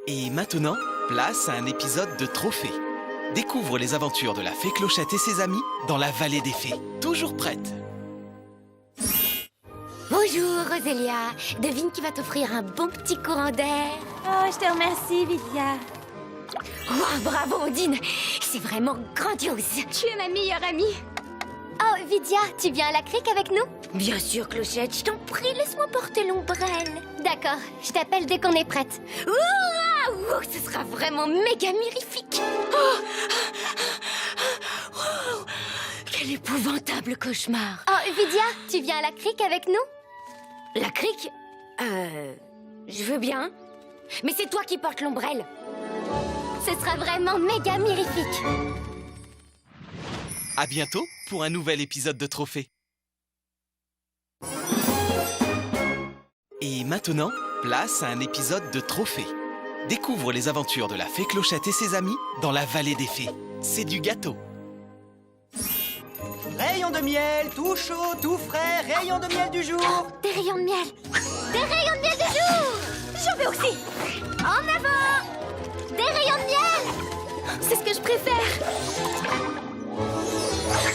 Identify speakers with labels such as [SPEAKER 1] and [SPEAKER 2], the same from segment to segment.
[SPEAKER 1] Et maintenant, place à un épisode de Trophée. Découvre les aventures de la fée Clochette et ses amis dans la vallée des fées. Toujours prête.
[SPEAKER 2] Bonjour Rosélia, devine qui va t'offrir un bon petit courant d'air.
[SPEAKER 3] Oh, je te remercie, Vidia.
[SPEAKER 2] Oh, bravo Ondine, c'est vraiment grandiose.
[SPEAKER 3] Tu es ma meilleure amie.
[SPEAKER 2] Oh Vidia, tu viens à la crique avec nous? Bien sûr Clochette, je t'en prie, laisse-moi porter l'ombrelle. D'accord, je t'appelle dès qu'on est prête. Ouah, ce sera vraiment méga mirifique. Oh, wow, quel épouvantable cauchemar. Oh Vidia, tu viens à la crique avec nous? La crique? Je veux bien. Mais c'est toi qui portes l'ombrelle. Ce sera vraiment méga mirifique.
[SPEAKER 1] À bientôt pour un nouvel épisode de Trophée. Et maintenant, place à un épisode de Trophée. Découvre les aventures de la fée Clochette et ses amis dans la vallée des fées. C'est du gâteau.
[SPEAKER 4] Rayons de miel, tout chaud, tout frais, rayons de miel du jour.
[SPEAKER 2] Des rayons de miel. Des rayons de miel de jour. J'en veux aussi. En avant. Des rayons de miel. C'est ce que je préfère.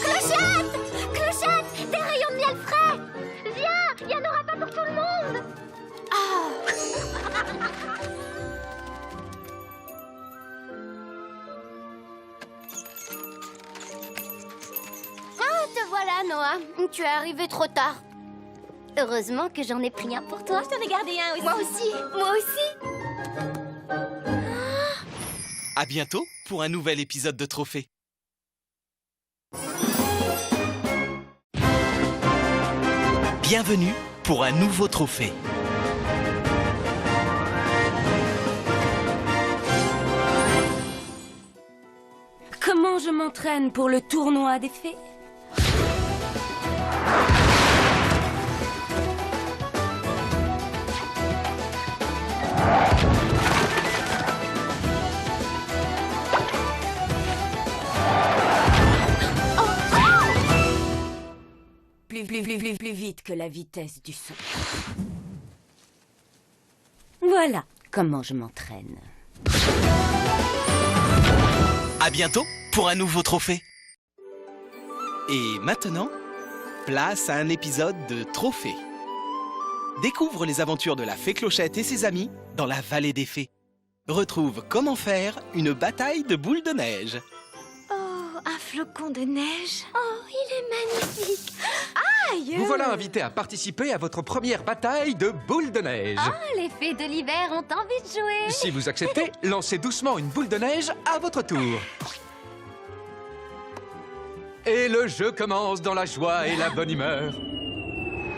[SPEAKER 2] Clochette. Clochette, des rayons de miel frais. Viens, il n'y en aura pas pour tout le monde. Ah, te voilà, Noah. Tu es arrivé trop tard. Heureusement que j'en ai pris un pour toi.
[SPEAKER 3] Je t'en ai gardé un aussi.
[SPEAKER 2] Moi aussi. Moi aussi.
[SPEAKER 1] À bientôt pour un nouvel épisode de Trophée. Bienvenue pour un nouveau trophée.
[SPEAKER 3] Comment je m'entraîne pour le tournoi des fées? Plus vite que la vitesse du son. Voilà comment je m'entraîne.
[SPEAKER 1] À bientôt pour un nouveau trophée. Et maintenant, place à un épisode de Trophée. Découvre les aventures de la fée Clochette et ses amis dans la vallée des fées. Retrouve comment faire une bataille de boules de neige.
[SPEAKER 2] Oh, un flocon de neige. Oh, il est magnifique. Aïe!
[SPEAKER 5] Vous voilà invité à participer à votre première bataille de boules de neige.
[SPEAKER 2] Oh, les fées de l'hiver ont envie de jouer.
[SPEAKER 5] Si vous acceptez, lancez doucement une boule de neige à votre tour. Et le jeu commence dans la joie et la bonne humeur.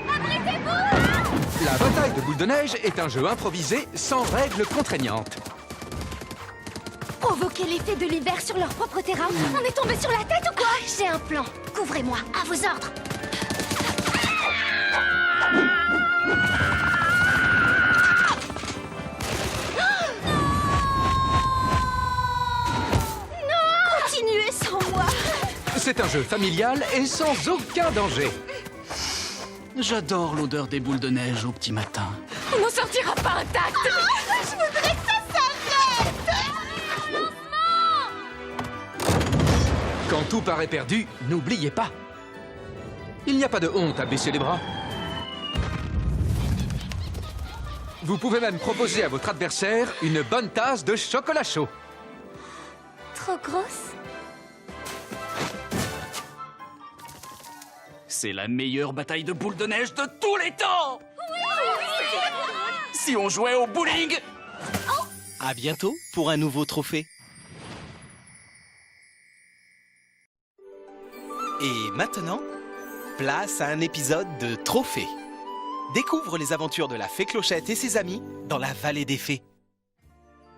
[SPEAKER 5] Abritez-vous! La bataille de boules de neige est un jeu improvisé sans règles contraignantes.
[SPEAKER 2] Provoquer les fées de l'hiver sur leur propre terrain. On est tombé sur la tête ou quoi? J'ai un plan. Couvrez-moi, à vos ordres. Continuez sans moi.
[SPEAKER 5] C'est un jeu familial et sans aucun danger.
[SPEAKER 6] J'adore l'odeur des boules de neige au petit matin.
[SPEAKER 3] On n'en sortira pas intact.
[SPEAKER 2] Je voudrais que ça s'arrête.
[SPEAKER 5] Quand tout paraît perdu, n'oubliez pas. Il n'y a pas de honte à baisser les bras. Vous pouvez même proposer à votre adversaire une bonne tasse de chocolat chaud.
[SPEAKER 2] Trop grosse?
[SPEAKER 6] C'est la meilleure bataille de boules de neige de tous les temps. Si on jouait au bowling.
[SPEAKER 1] À bientôt pour un nouveau trophée. Et maintenant, place à un épisode de Trophée. Découvre les aventures de la fée Clochette et ses amis dans la vallée des fées.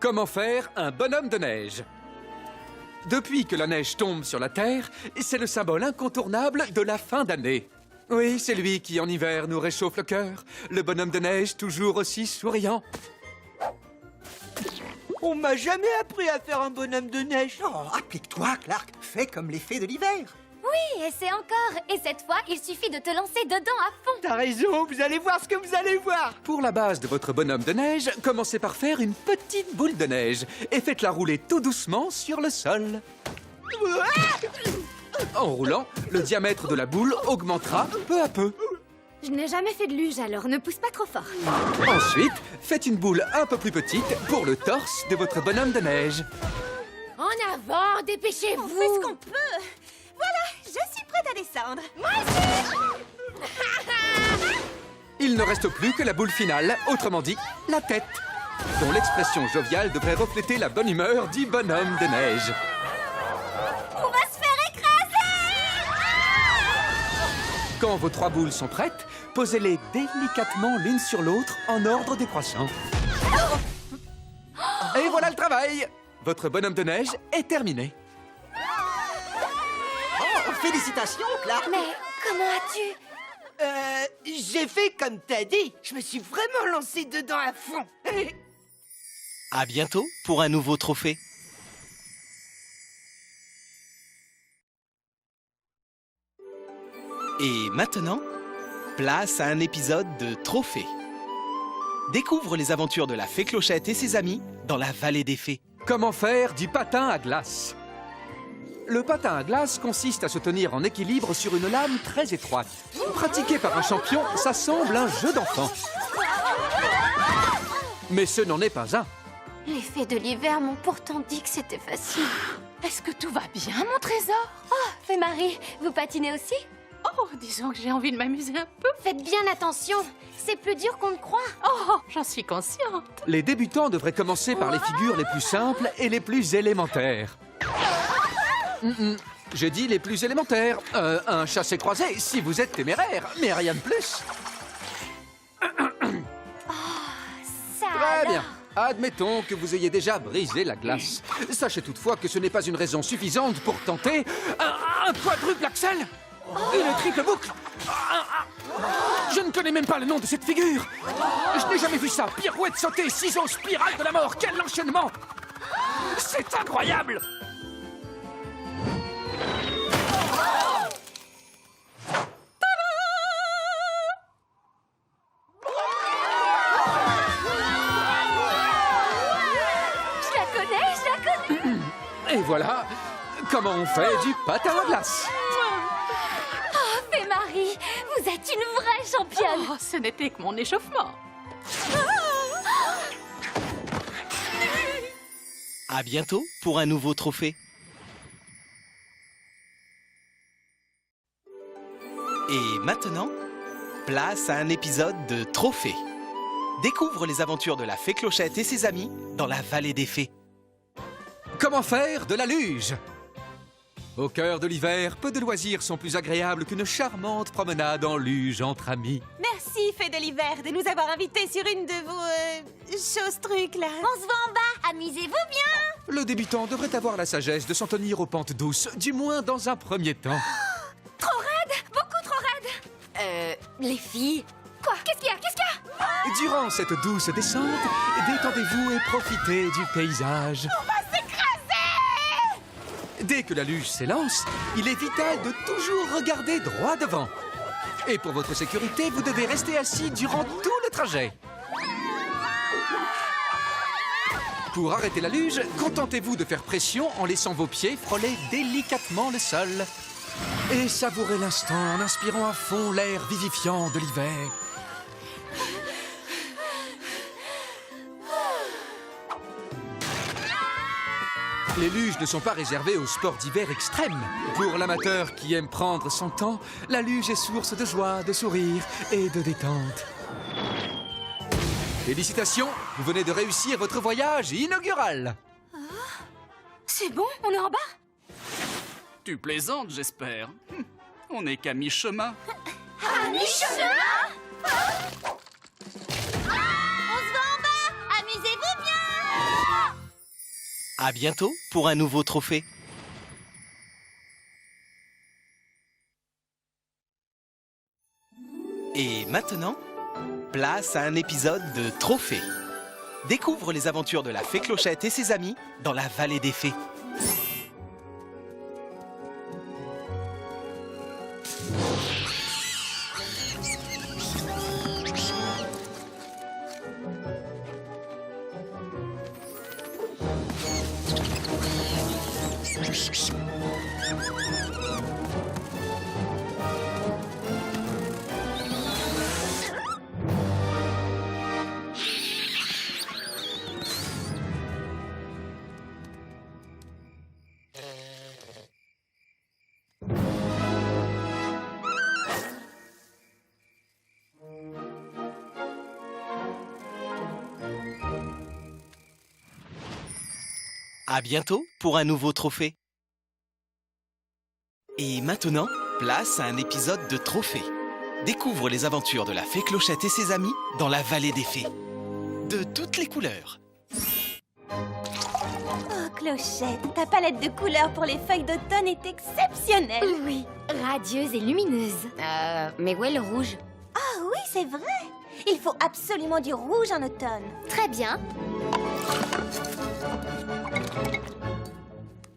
[SPEAKER 5] Comment faire un bonhomme de neige? Depuis que la neige tombe sur la Terre, c'est le symbole incontournable de la fin d'année. Oui, c'est lui qui, en hiver, nous réchauffe le cœur. Le bonhomme de neige, toujours aussi souriant.
[SPEAKER 4] On m'a jamais appris à faire un bonhomme de neige. Oh, applique-toi, Clark. Fais comme les fées de l'hiver.
[SPEAKER 2] Oui, et c'est encore. Et cette fois, il suffit de te lancer dedans à fond.
[SPEAKER 4] T'as raison, vous allez voir ce que vous allez voir.
[SPEAKER 5] Pour la base de votre bonhomme de neige, commencez par faire une petite boule de neige et faites-la rouler tout doucement sur le sol. En roulant, le diamètre de la boule augmentera peu à peu.
[SPEAKER 2] Je n'ai jamais fait de luge, alors ne pousse pas trop fort.
[SPEAKER 5] Ensuite, faites une boule un peu plus petite pour le torse de votre bonhomme de neige.
[SPEAKER 2] En avant, dépêchez-vous.
[SPEAKER 7] On fait ce qu'on peut. Voilà, je suis prête à descendre.
[SPEAKER 5] Il ne reste plus que la boule finale, autrement dit, la tête, dont l'expression joviale devrait refléter la bonne humeur du bonhomme de neige.
[SPEAKER 7] On va se faire écraser.
[SPEAKER 5] Quand vos 3 boules sont prêtes, posez-les délicatement l'une sur l'autre en ordre décroissant. Et voilà le travail! Votre bonhomme de neige est terminé.
[SPEAKER 4] Oh, félicitations, Clark.
[SPEAKER 2] Mais comment as-tu...
[SPEAKER 4] J'ai fait comme t'as dit. Je me suis vraiment lancé dedans à fond.
[SPEAKER 1] À bientôt pour un nouveau trophée. Et maintenant, place à un épisode de Trophée. Découvre les aventures de la fée Clochette et ses amis dans la vallée des fées.
[SPEAKER 5] Comment faire du patin à glace? Le patin à glace consiste à se tenir en équilibre sur une lame très étroite. Pratiqué par un champion, ça semble un jeu d'enfant. Mais ce n'en est pas un.
[SPEAKER 2] Les fées de l'hiver m'ont pourtant dit que c'était facile.
[SPEAKER 3] Est-ce que tout va bien, mon trésor?
[SPEAKER 2] Oh, Fée Marie, vous patinez aussi?
[SPEAKER 3] Oh, disons que j'ai envie de m'amuser un peu.
[SPEAKER 2] Faites bien attention, c'est plus dur qu'on ne croit.
[SPEAKER 3] Oh, j'en suis consciente.
[SPEAKER 5] Les débutants devraient commencer par les figures les plus simples et les plus élémentaires. J'ai dit les plus élémentaires. Un chassé-croisé, si vous êtes téméraire, mais rien de plus.
[SPEAKER 2] Ça
[SPEAKER 5] Très
[SPEAKER 2] alors.
[SPEAKER 5] bien. Admettons que vous ayez déjà brisé la glace. Sachez toutefois que ce n'est pas une raison suffisante pour tenter un quadruple axel. Une triple boucle. Je ne connais même pas le nom de cette figure. Je n'ai jamais vu ça. Pirouette sautée, ciseaux, spirale de la mort. Quel enchaînement! C'est incroyable!
[SPEAKER 2] Je la connais.
[SPEAKER 5] Et voilà comment on fait du patin à glace.
[SPEAKER 2] Oh, Fée Marie, vous êtes une vraie championne.
[SPEAKER 3] Oh, ce n'était que mon échauffement.
[SPEAKER 1] À bientôt pour un nouveau trophée. Et maintenant, place à un épisode de Trophée. Découvre les aventures de la fée Clochette et ses amis dans la vallée des fées.
[SPEAKER 5] Comment faire de la luge? Au cœur de l'hiver, peu de loisirs sont plus agréables qu'une charmante promenade en luge entre amis.
[SPEAKER 7] Merci, Fée de l'hiver, de nous avoir invités sur une de vos choses-trucs, là.
[SPEAKER 2] On se voit en bas, amusez-vous bien.
[SPEAKER 5] Le débutant devrait avoir la sagesse de s'en tenir aux pentes douces, du moins dans un premier temps.
[SPEAKER 2] Trop raide, beaucoup trop raide. Les filles. Quoi? Qu'est-ce qu'il y a?
[SPEAKER 5] Durant cette douce descente, détendez-vous et profitez du paysage.
[SPEAKER 7] On va s'écraser!
[SPEAKER 5] Dès que la luge s'élance, il est vital de toujours regarder droit devant. Et pour votre sécurité, vous devez rester assis durant tout le trajet. Pour arrêter la luge, contentez-vous de faire pression en laissant vos pieds frôler délicatement le sol. Et savourez l'instant en inspirant à fond l'air vivifiant de l'hiver. Les luges ne sont pas réservées aux sports d'hiver extrêmes. Pour l'amateur qui aime prendre son temps, la luge est source de joie, de sourire et de détente. Félicitations, vous venez de réussir votre voyage inaugural.
[SPEAKER 3] C'est bon, on est en bas?
[SPEAKER 6] Tu plaisantes, j'espère. On n'est qu'à mi-chemin.
[SPEAKER 2] À mi-chemin. On se voit en bas, amusez-vous bien.
[SPEAKER 1] À bientôt pour un nouveau trophée. Et maintenant, place à un épisode de Trophée. Découvre les aventures de la fée Clochette et ses amis dans la vallée des fées. À bientôt pour un nouveau trophée. Et maintenant, place à un épisode de Trophée. Découvre les aventures de la fée Clochette et ses amis dans la vallée des fées. De toutes les couleurs.
[SPEAKER 7] Oh, Clochette, ta palette de couleurs pour les feuilles d'automne est exceptionnelle.
[SPEAKER 2] Oui, radieuse et lumineuse. Mais où est le rouge?
[SPEAKER 7] Ah oui, c'est vrai. Il faut absolument du rouge en automne.
[SPEAKER 2] Très bien.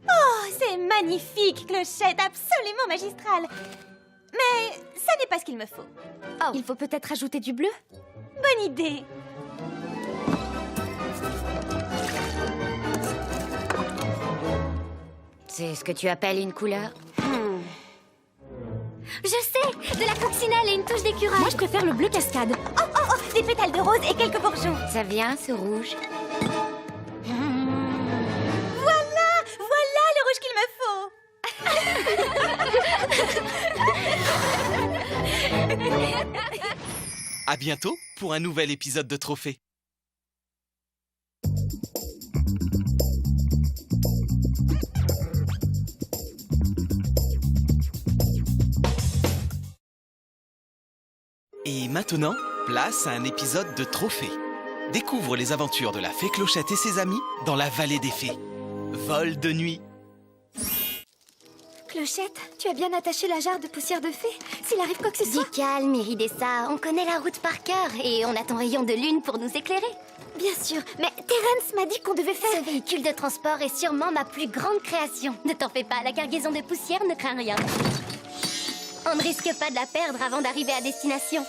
[SPEAKER 7] Oh, c'est magnifique, Clochette, absolument magistral. Mais ça n'est pas ce qu'il me faut.
[SPEAKER 2] Oh, il faut peut-être ajouter du bleu?
[SPEAKER 7] Bonne idée.
[SPEAKER 2] C'est ce que tu appelles une couleur? Je sais! De la coccinelle et une touche d'écureuil. Moi, je préfère le bleu cascade.
[SPEAKER 7] Oh, oh, oh, des pétales de rose et quelques bourgeons.
[SPEAKER 2] Ça vient, ce rouge?
[SPEAKER 7] Voilà, voilà le rouge qu'il me faut.
[SPEAKER 1] À bientôt pour un nouvel épisode de Trophée. Et maintenant, place à un épisode de Trophée. Découvre les aventures de la fée Clochette et ses amis dans la vallée des fées. Vol de nuit.
[SPEAKER 2] Clochette, tu as bien attaché la jarre de poussière de fée. S'il arrive quoi que ce soit... Dis calme, Iridessa. On connaît la route par cœur et on a ton rayon de lune pour nous éclairer. Bien sûr, mais Terence m'a dit qu'on devait faire... Ce véhicule de transport est sûrement ma plus grande création. Ne t'en fais pas, la cargaison de poussière ne craint rien. On ne risque pas de la perdre avant d'arriver à destination.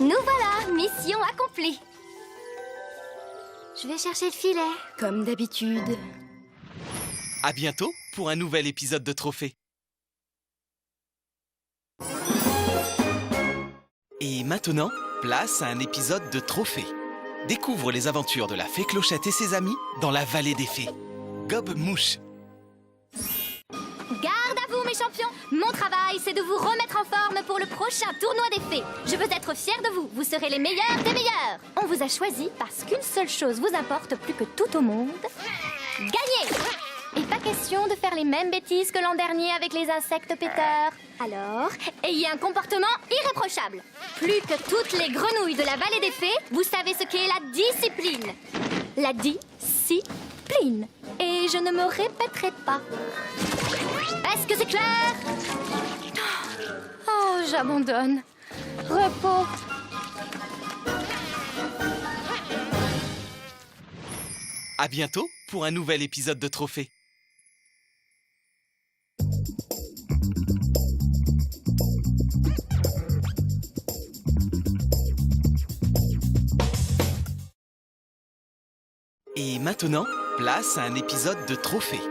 [SPEAKER 2] Nous voilà, mission accomplie. Je vais chercher le filet, comme d'habitude.
[SPEAKER 1] À bientôt pour un nouvel épisode de Trophée. Et maintenant, place à un épisode de Trophée. Découvre les aventures de la fée Clochette et ses amis dans la vallée des fées. Gobe Mouche.
[SPEAKER 2] Garde à vous, mes champions! Mon travail, c'est de vous remettre en forme pour le prochain tournoi des fées. Je veux être fière de vous. Vous serez les meilleurs des meilleurs. On vous a choisi parce qu'une seule chose vous importe plus que tout au monde. Gagner! Et pas question de faire les mêmes bêtises que l'an dernier avec les insectes péteurs. Alors, ayez un comportement irréprochable. Plus que toutes les grenouilles de la vallée des fées, vous savez ce qu'est la discipline. La discipline. Et je ne me répéterai pas. Est-ce que c'est clair? Oh, j'abandonne. Repos.
[SPEAKER 1] À bientôt pour un nouvel épisode de Trophée. Et maintenant, place à un épisode de Trophée.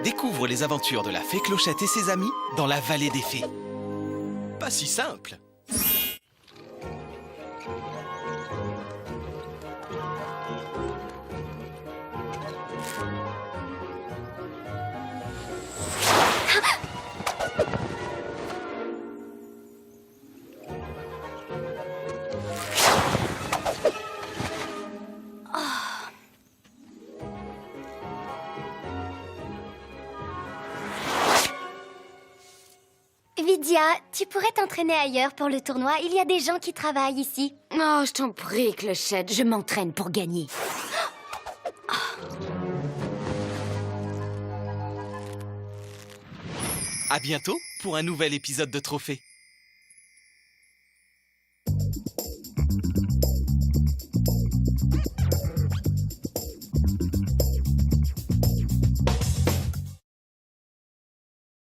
[SPEAKER 1] Découvre les aventures de la fée Clochette et ses amis dans la vallée des fées. Pas si simple.
[SPEAKER 2] Vidia, tu pourrais t'entraîner ailleurs pour le tournoi. Il y a des gens qui travaillent ici.
[SPEAKER 3] Oh, je t'en prie, Clochette, je m'entraîne pour gagner.
[SPEAKER 1] À bientôt pour un nouvel épisode de Trophée.